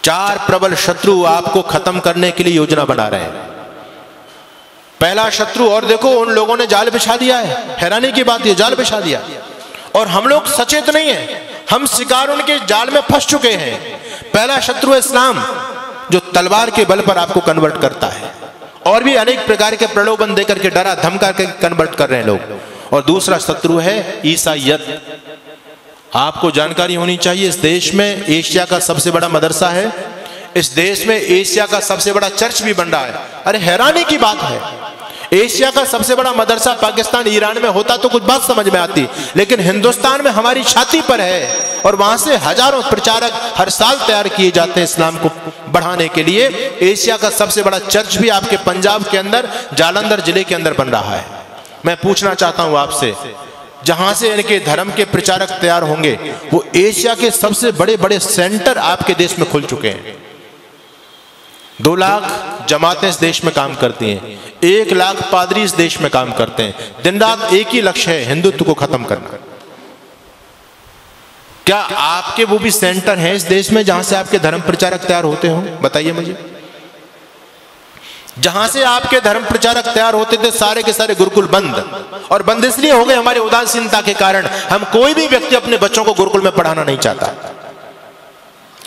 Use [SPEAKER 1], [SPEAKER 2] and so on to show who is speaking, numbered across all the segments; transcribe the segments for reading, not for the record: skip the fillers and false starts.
[SPEAKER 1] चार प्रबल शत्रु आपको खत्म करने के लिए योजना बना रहे हैं। पहला शत्रु, और देखो उन लोगों ने जाल बिछा दिया है, हैरानी की बात ये, जाल बिछा दिया और हम लोग सचेत नहीं है, हम शिकार उनके जाल में फंस चुके हैं। पहला शत्रु है इस्लाम, जो तलवार के बल पर आपको कन्वर्ट करता है, और भी अनेक प्रकार के प्रलोभन देकर के डरा धमका के कन्वर्ट कर रहे हैं लोग। और दूसरा शत्रु है ईसाईयत। आपको जानकारी होनी चाहिए, इस देश में एशिया का सबसे बड़ा मदरसा है, इस देश में एशिया का सबसे बड़ा चर्च भी बन रहा है। अरे हैरानी की बात है, एशिया का सबसे बड़ा मदरसा पाकिस्तान ईरान में होता तो कुछ बात समझ में आती, लेकिन हिंदुस्तान में हमारी छाती पर है और वहां से हजारों प्रचारक हर साल तैयार किए जाते हैं इस्लाम को बढ़ाने के लिए। एशिया का सबसे बड़ा चर्च भी आपके पंजाब के अंदर जालंधर जिले के अंदर बन रहा है। मैं पूछना चाहता हूं आपसे, जहां से इनके धर्म के प्रचारक तैयार होंगे, वो एशिया के सबसे बड़े बड़े सेंटर आपके देश में खुल चुके हैं। 2 लाख जमातें इस देश में काम करती हैं, 1 लाख पादरी इस देश में काम करते हैं। दिन रात एक ही लक्ष्य है, हिंदुत्व को खत्म करना। क्या आपके वो भी सेंटर हैं इस देश में जहां से आपके धर्म प्रचारक तैयार होते हो? बताइए मुझे। जहां से आपके धर्म प्रचारक तैयार होते थे, सारे के सारे गुरुकुल बंद, और बंद इसलिए हो गए हमारी उदासीनता के कारण। हम कोई भी व्यक्ति अपने बच्चों को गुरुकुल में पढ़ाना नहीं चाहता।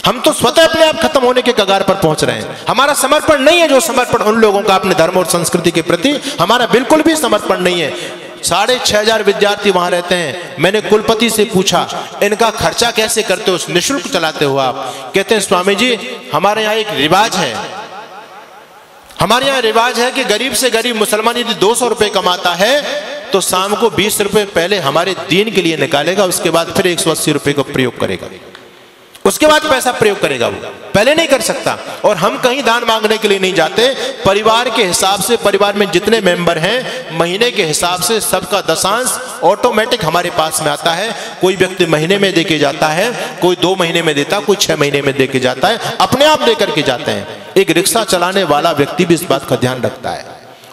[SPEAKER 1] हम तो स्वतः अपने आप खत्म होने के कगार पर पहुंच रहे हैं। हमारा समर्पण नहीं है जो समर्पण उन लोगों का अपने धर्म और संस्कृति के प्रति, हमारा बिल्कुल भी समर्पण नहीं है। 6500 विद्यार्थी वहां रहते हैं। मैंने कुलपति से पूछा, इनका खर्चा कैसे करते हो, निःशुल्क चलाते हो आप? कहते हैं स्वामी जी, हमारे यहाँ एक रिवाज है, हमारे यहाँ रिवाज है कि गरीब से गरीब मुसलमान यदि 200 रुपए कमाता है तो शाम को 20 रुपए पहले हमारे दीन के लिए निकालेगा, उसके बाद फिर 180 रुपए का प्रयोग करेगा, उसके बाद पैसा प्रयोग करेगा, वो पहले नहीं कर सकता। और हम कहीं दान मांगने के लिए नहीं जाते, परिवार के हिसाब से, परिवार में जितने मेंबर हैं महीने के हिसाब से सबका दशांश ऑटोमेटिक हमारे पास में आता है। कोई व्यक्ति महीने में दे के जाता है, कोई 2 महीने में देता, कोई 6 महीने में दे के जाता है, अपने आप दे करके जाते हैं। एक रिक्शा चलाने वाला व्यक्ति भी इस बात का ध्यान रखता है।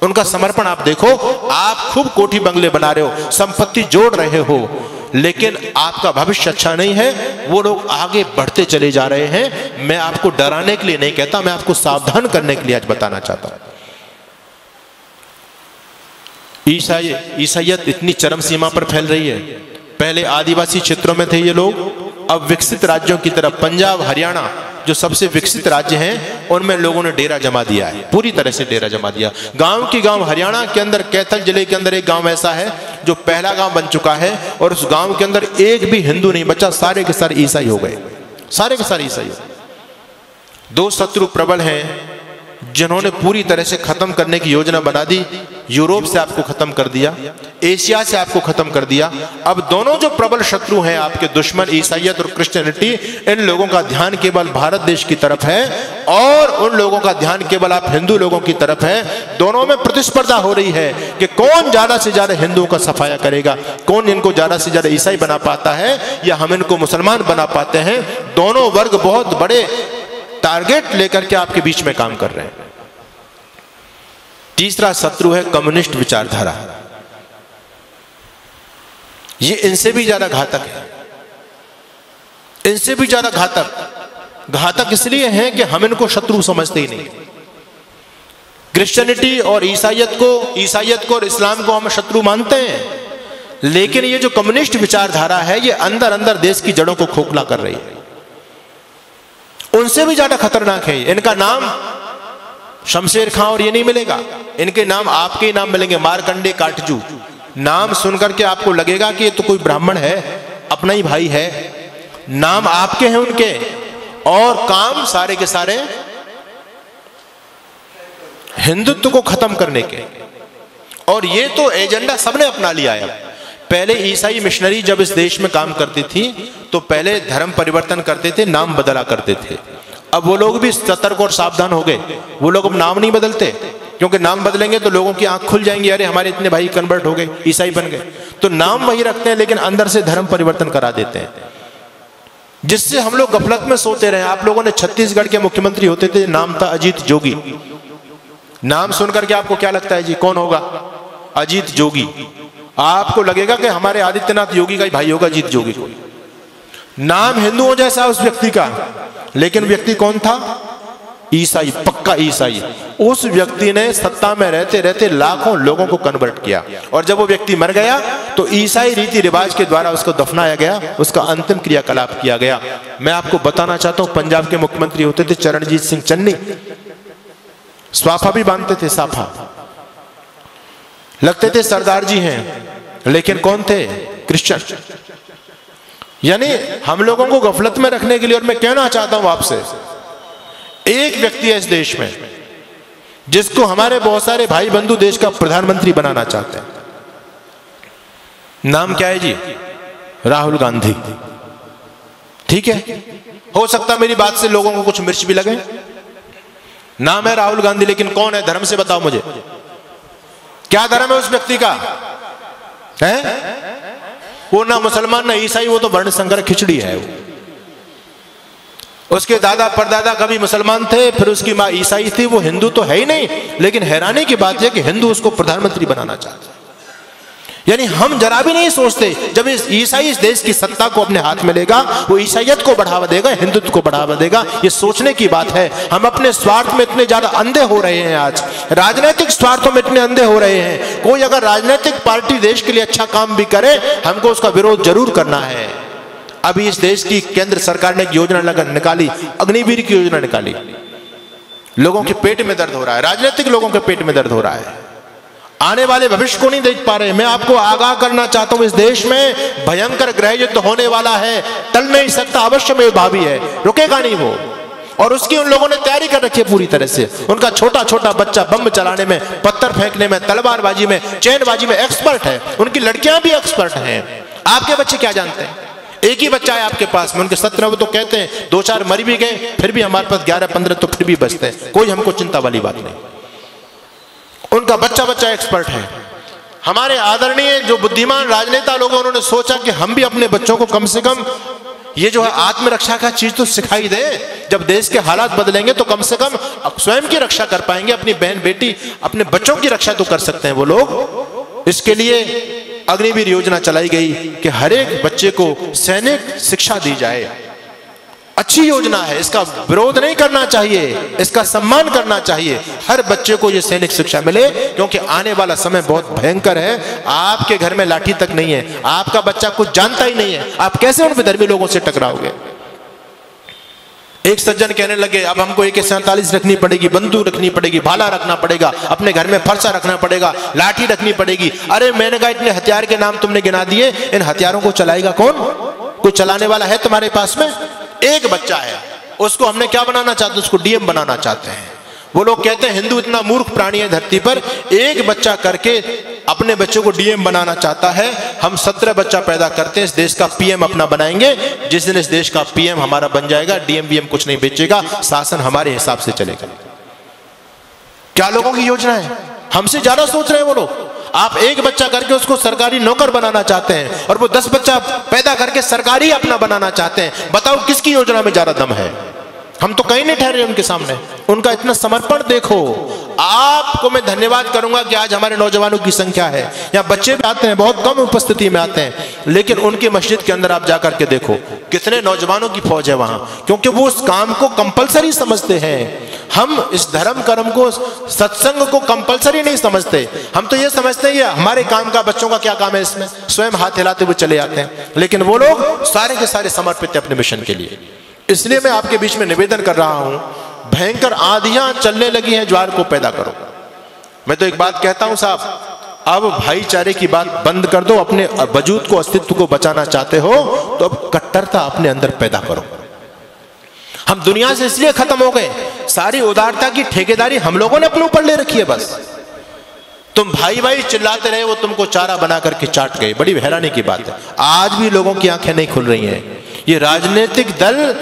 [SPEAKER 1] उनका समर्पण आप देखो, आप खूब कोठी बंगले बना रहे हो, संपत्ति जोड़ रहे हो, लेकिन आपका भविष्य अच्छा नहीं है। वो लोग आगे बढ़ते चले जा रहे हैं। मैं आपको डराने के लिए नहीं कहता, मैं आपको सावधान करने के लिए आज बताना चाहता हूं। ईसाईयत इतनी चरम सीमा पर फैल रही है। पहले आदिवासी क्षेत्रों में थे ये लोग, अब विकसित राज्यों की तरफ, पंजाब हरियाणा जो सबसे विकसित राज्य हैं, उनमें लोगों ने डेरा जमा दिया है, पूरी तरह से डेरा जमा दिया। गांव की गांव, हरियाणा के अंदर कैथल जिले के अंदर एक गांव ऐसा है जो पहला गांव बन चुका है, और उस गांव के अंदर एक भी हिंदू नहीं बचा, सारे के सारे ईसाई हो गए, सारे के सारे ईसाई। 2 शत्रु प्रबल हैं जिन्होंने पूरी तरह से खत्म करने की योजना बना दी। यूरोप से आपको खत्म कर दिया, एशिया से आपको खत्म कर दिया। अब दोनों जो प्रबल शत्रु हैं आपके दुश्मन, ईसाईयत और क्रिश्चियनिटी, इन लोगों का ध्यान केवल भारत देश की तरफ है और उन लोगों का ध्यान केवल आप हिंदू लोगों की तरफ है। दोनों में प्रतिस्पर्धा हो रही है कि कौन ज्यादा से ज्यादा हिंदुओं का सफाया करेगा, कौन इनको ज्यादा से ज्यादा ईसाई बना पाता है या हम इनको मुसलमान बना पाते हैं। दोनों वर्ग बहुत बड़े टारगेट लेकर के आपके बीच में काम कर रहे हैं। तीसरा शत्रु है कम्युनिस्ट विचारधारा। ये इनसे भी ज्यादा घातक है, इनसे भी ज्यादा घातक इसलिए है कि हम इनको शत्रु समझते ही नहीं। क्रिश्चियनिटी और ईसाईयत को और इस्लाम को हम शत्रु मानते हैं, लेकिन ये जो कम्युनिस्ट विचारधारा है ये अंदर अंदर देश की जड़ों को खोखला कर रही है। उनसे भी ज्यादा खतरनाक है। इनका नाम शमशेर खां और ये नहीं मिलेगा, इनके नाम आपके ही नाम मिलेंगे, मारकंडे काटजू। नाम सुनकर के आपको लगेगा कि ये तो कोई ब्राह्मण है, अपना ही भाई है। नाम आपके हैं उनके, और काम सारे के सारे हिंदुत्व को खत्म करने के। और ये तो एजेंडा सबने अपना लिया है। पहले ईसाई मिशनरी जब इस देश में काम करती थी तो पहले धर्म परिवर्तन करते थे, नाम बदला करते थे। अब वो लोग भी सतर्क और सावधान हो गए, वो लोग अब नाम नहीं बदलते, क्योंकि नाम बदलेंगे तो लोगों की आंख खुल जाएंगी, अरे हमारे इतने भाई कन्वर्ट हो गए, ईसाई बन गए। तो नाम वही रखते हैं लेकिन अंदर से धर्म परिवर्तन करा देते हैं, जिससे हम लोग गफलत में सोते रहे। आप लोगों ने छत्तीसगढ़ के मुख्यमंत्री होते थे, नाम था अजीत जोगी। नाम सुनकर के आपको क्या लगता है जी, कौन होगा? अजीत जोगी। आपको लगेगा कि हमारे आदित्यनाथ योगी का ही भाई होगा अजीत जोगी। नाम हिंदुओं जैसा उस व्यक्ति का, लेकिन व्यक्ति कौन था? ईसाई, पक्का ईसाई। उस व्यक्ति ने सत्ता में रहते रहते लाखों लोगों को कन्वर्ट किया, और जब वो व्यक्ति मर गया तो ईसाई रीति रिवाज के द्वारा उसको दफनाया गया, उसका अंतिम क्रियाकलाप किया गया। मैं आपको बताना चाहता हूं, पंजाब के मुख्यमंत्री होते थे चरणजीत सिंह चन्नी, स्वाफा भी बांधते थे, साफा, लगते थे सरदार जी हैं, लेकिन कौन थे? क्रिश्चियन। यानी हम लोगों को गफलत में रखने के लिए, और मैं कहना चाहता हूं आपसे, एक व्यक्ति है इस देश में जिसको हमारे बहुत सारे भाई बंधु देश का प्रधानमंत्री बनाना चाहते हैं। नाम क्या है जी? राहुल गांधी। ठीक है, हो सकता मेरी बात से लोगों को कुछ मिर्च भी लगे। नाम है राहुल गांधी, लेकिन कौन है? धर्म से बताओ मुझे, क्या धर्म है उस व्यक्ति का? है वो ना मुसलमान ना ईसाई, वो तो वर्ण संकर खिचड़ी है। उसके दादा परदादा कभी मुसलमान थे, फिर उसकी माँ ईसाई थी, वो हिंदू तो है ही नहीं। लेकिन हैरानी की बात यह कि हिंदू उसको प्रधानमंत्री बनाना चाहते हैं। यानी हम जरा भी नहीं सोचते, जब इस ईसाई इस देश की सत्ता को अपने हाथ में लेगा, वो ईसाइयत को बढ़ावा देगा, हिंदुत्व को बढ़ावा देगा। ये सोचने की बात है। हम अपने स्वार्थ में इतने ज्यादा अंधे हो रहे हैं, आज राजनीतिक स्वार्थों में इतने अंधे हो रहे हैं। कोई अगर राजनीतिक पार्टी देश के लिए अच्छा काम भी करे, हमको उसका विरोध जरूर करना है। अभी इस देश की केंद्र सरकार ने एक योजना निकाली, अग्निवीर की योजना निकाली। लोगों के पेट में दर्द हो रहा है, राजनीतिक लोगों के पेट में दर्द हो रहा है, आने वाले भविष्य को नहीं देख पा रहे। मैं आपको आगाह करना चाहता हूं, इस देश में भयंकर गृह युद्ध होने वाला है, टल नहीं सकता, अवश्य में भावी है, रुकेगा नहीं वो। और उसकी उन लोगों ने तैयारी कर रखी है पूरी तरह से। उनका छोटा छोटा बच्चा बम चलाने में, पत्थर फेंकने में, तलवारबाजी में, चैनबाजी में एक्सपर्ट है। उनकी लड़कियां भी एक्सपर्ट हैं। आपके बच्चे क्या जानते हैं? एक ही बच्चा है आपके पास में, उनके 17 वो तो कहते हैं 2-4 मर भी गए, फिर भी हमारे पास 11-15 तो फिर भी बचते हैं, कोई हमको चिंता वाली बात नहीं। उनका बच्चा बच्चा एक्सपर्ट है। हमारे आदरणीय जो बुद्धिमान राजनेता लोग हैं, उन्होंने सोचा कि हम भी अपने बच्चों को कम से कम ये जो है आत्मरक्षा का चीज तो सिखाई दे। जब देश के हालात बदलेंगे तो कम से कम स्वयं की रक्षा कर पाएंगे, अपनी बहन बेटी अपने बच्चों की रक्षा तो कर सकते हैं वो लोग। इसके लिए अग्निवीर योजना चलाई गई कि हर एक बच्चे को सैनिक शिक्षा दी जाए। अच्छी योजना है, इसका विरोध नहीं करना चाहिए, इसका सम्मान करना चाहिए। हर बच्चे को ये सैनिक शिक्षा मिले, क्योंकि आने वाला समय बहुत भयंकर है। आपके घर में लाठी तक नहीं है, आपका बच्चा कुछ जानता ही नहीं है, आप कैसे उन विधर्मी लोगों से टकराओगे? एक सज्जन कहने लगे, अब हमको AK-47 रखनी पड़ेगी, बंदूक रखनी पड़ेगी, भाला रखना पड़ेगा, अपने घर में फरसा रखना पड़ेगा, लाठी रखनी पड़ेगी। अरे मैंने कहा, इतने हथियार के नाम तुमने गिना दिए, इन हथियारों को चलाएगा कौन? कोई चलाने वाला है तुम्हारे पास में? एक बच्चा है, उसको हमने क्या बनाना चाहते हैं? उसको DM बनाना चाहते हैं। वो लोग कहते हैं हिंदू इतना मूर्ख प्राणी है धरती पर, एक बच्चा करके अपने बच्चों को DM बनाना चाहता है। हम 17 बच्चा पैदा करते हैं, इस देश का PM अपना बनाएंगे। जिस दिन इस देश का PM हमारा बन जाएगा, DM कुछ नहीं बेचेगा, शासन हमारे हिसाब से चलेगा। क्या लोगों की योजना है? हमसे ज्यादा सोच रहे हैं वो लोग। आप एक बच्चा करके उसको सरकारी नौकर बनाना चाहते हैं, और वो 10 बच्चा पैदा करके सरकारी अपना बनाना चाहते हैं। बताओ किसकी योजना में ज्यादा दम है? हम तो कहीं नहीं ठहरे उनके सामने। उनका इतना समर्पण देखो। आपको मैं धन्यवाद करूंगा कि आज हमारे नौजवानों की संख्या है, यहाँ बच्चे भी आते हैं, बहुत कम उपस्थिति में आते हैं, लेकिन उनकी मस्जिद के अंदर आप जाकर के देखो कितने नौजवानों की फौज है वहां, क्योंकि वो उस काम को कंपलसरी समझते हैं। हम इस धर्म कर्म को, सत्संग को कंपलसरी नहीं समझते। हम तो ये समझते हैं ये हमारे काम का, बच्चों का क्या काम है इसमें, स्वयं हाथ हिलाते हुए चले जाते हैं। लेकिन वो लोग सारे के सारे समर्पित है अपने मिशन के लिए। इसलिए मैं आपके बीच में निवेदन कर रहा हूं, भयंकर आंधियां चलने लगी हैं, ज्वार को पैदा करो। मैं तो एक बात कहता हूं साहब, अब भाईचारे की बात बंद कर दो। अपने वजूद को, अस्तित्व को बचाना चाहते हो तो अब कट्टरता अपने अंदर पैदा करो। हम दुनिया से इसलिए खत्म हो गए, सारी उदारता की ठेकेदारी हम लोगों ने अपने ऊपर ले रखी है। बस तुम भाई भाई चिल्लाते रहे, वो तुमको चारा बना करके चाट गए। बड़ी हैरानी की बात है, आज भी लोगों की आंखें नहीं खुल रही हैं। ये राजनीतिक दल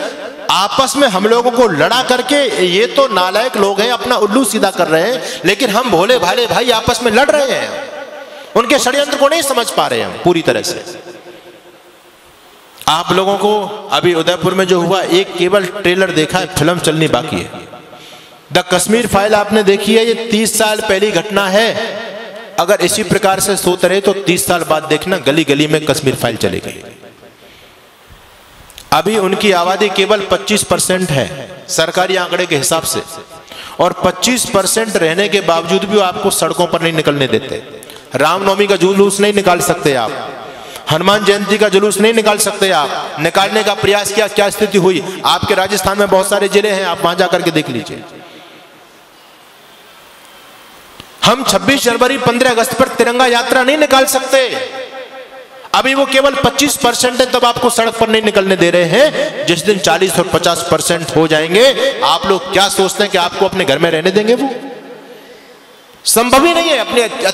[SPEAKER 1] आपस में हम लोगों को लड़ा करके, ये तो नालायक लोग हैं, अपना उल्लू सीधा कर रहे हैं, लेकिन हम भोले भाले भाई आपस में लड़ रहे हैं। उनके षड्यंत्र को नहीं समझ पा रहे हैं पूरी तरह से। आप लोगों को अभी उदयपुर में जो हुआ, एक केवल ट्रेलर देखा है, फिल्म चलनी बाकी है। द कश्मीर फाइल आपने देखी है, ये 30 साल पहली घटना है। अगर इसी प्रकार से सोते रहे तो 30 साल बाद देखना गली गली में कश्मीर फाइल चलेगी। अभी उनकी आबादी केवल 25% है सरकारी आंकड़े के हिसाब से, और 25% रहने के बावजूद भी वो आपको सड़कों पर नहीं निकलने देते। रामनवमी का जुलूस नहीं निकाल सकते आप, हनुमान जयंती का जुलूस नहीं निकाल सकते आप। निकालने का प्रयास किया, क्या स्थिति हुई? आपके राजस्थान में बहुत सारे जिले हैं, आप वहां जाकर के देख लीजिए। हम 26 जनवरी 15 अगस्त पर तिरंगा यात्रा नहीं निकाल सकते। अभी वो केवल 25% है, तब आपको सड़क पर नहीं निकलने दे रहे हैं। जिस दिन 40 और 50% हो जाएंगे, आप लोग क्या सोचते हैं कि आपको अपने घर में रहने देंगे? वो संभव ही नहीं है। अपने अति